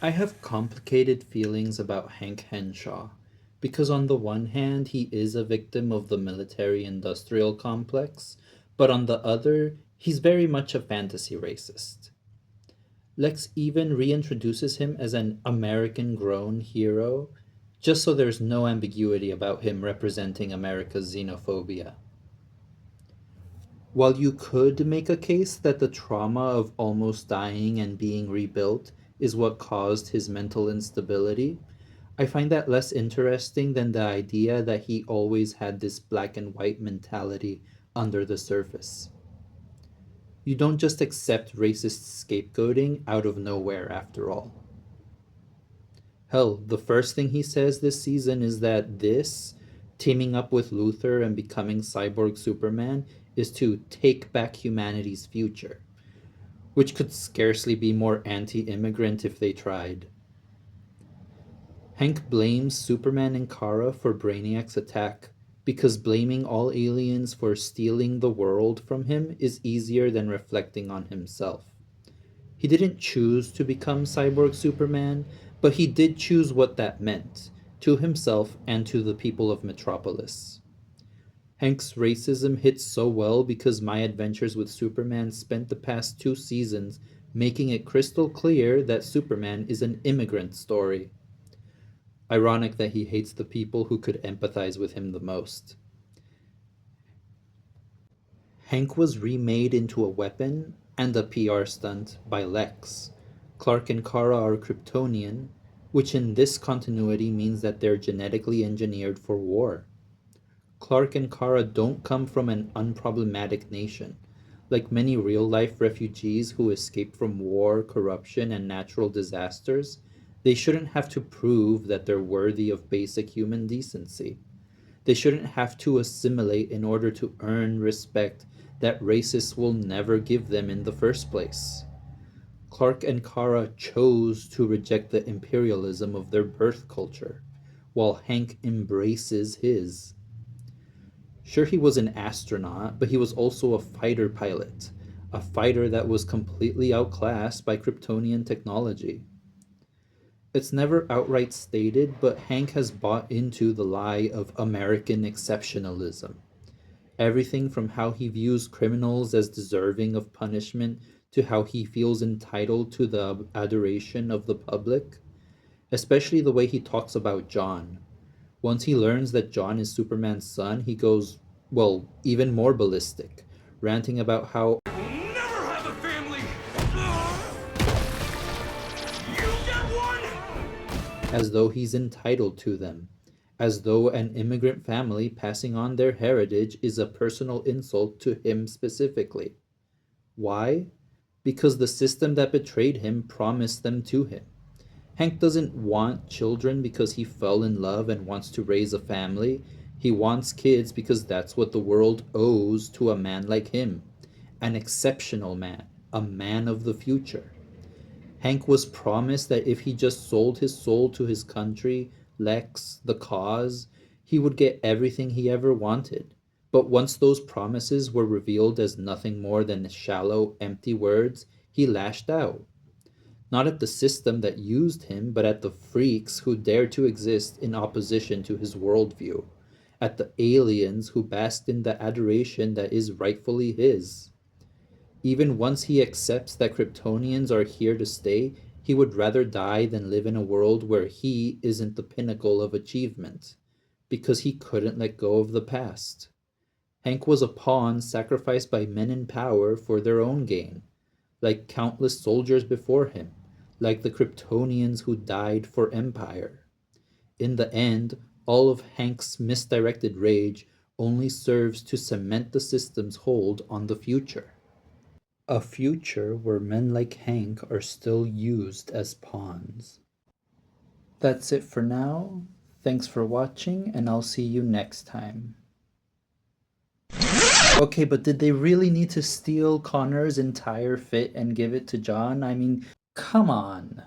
I have complicated feelings about Hank Henshaw, because on the one hand, he is a victim of the military industrial complex, but on the other, he's very much a fantasy racist. Lex even reintroduces him as an American grown hero, just so there's no ambiguity about him representing America's xenophobia. While you could make a case that the trauma of almost dying and being rebuilt is what caused his mental instability, I find that less interesting than the idea that he always had this black and white mentality under the surface. You don't just accept racist scapegoating out of nowhere, after all. Hell, the first thing he says this season is that teaming up with Luthor and becoming Cyborg Superman, is to take back humanity's future, which could scarcely be more anti immigrant if they tried. Hank blames Superman and Kara for Brainiac's attack because blaming all aliens for stealing the world from him is easier than reflecting on himself. He didn't choose to become Cyborg Superman, but he did choose what that meant, to himself and to the people of Metropolis. Hank's racism hits so well because My Adventures with Superman spent the past 2 seasons making it crystal clear that Superman is an immigrant story. Ironic that he hates the people who could empathize with him the most. Hank was remade into a weapon and a PR stunt by Lex. Clark and Kara are Kryptonian, which in this continuity means that they're genetically engineered for war. Clark and Kara don't come from an unproblematic nation. Like many real-life refugees who escape from war, corruption, and natural disasters, they shouldn't have to prove that they're worthy of basic human decency. They shouldn't have to assimilate in order to earn respect that racists will never give them in the first place. Clark and Kara chose to reject the imperialism of their birth culture, while Hank embraces his. Sure, he was an astronaut, but he was also a fighter pilot, a fighter that was completely outclassed by Kryptonian technology. It's never outright stated, but Hank has bought into the lie of American exceptionalism. Everything from how he views criminals as deserving of punishment to how he feels entitled to the adoration of the public, especially the way he talks about John. Once he learns that John is Superman's son, he goes, well, even more ballistic, ranting about how Will never have a family! You get one! as though he's entitled to them, as though an immigrant family passing on their heritage is a personal insult to him specifically. Why? Because the system that betrayed him promised them to him. Hank doesn't want children because he fell in love and wants to raise a family. He wants kids because that's what the world owes to a man like him. An exceptional man, a man of the future. Hank was promised that if he just sold his soul to his country, Lex, the cause, he would get everything he ever wanted. But once those promises were revealed as nothing more than shallow, empty words, he lashed out. Not at the system that used him, but at the freaks who dared to exist in opposition to his worldview, at the aliens who basked in the adoration that is rightfully his. Even once he accepts that Kryptonians are here to stay, he would rather die than live in a world where he isn't the pinnacle of achievement, because he couldn't let go of the past. Hank was a pawn sacrificed by men in power for their own gain, like countless soldiers before him, like the Kryptonians who died for Empire. In the end, all of Hank's misdirected rage only serves to cement the system's hold on the future. A future where men like Hank are still used as pawns. That's it for now. Thanks for watching, and I'll see you next time. Okay, but did they really need to steal Connor's entire fit and give it to John? I mean, come on.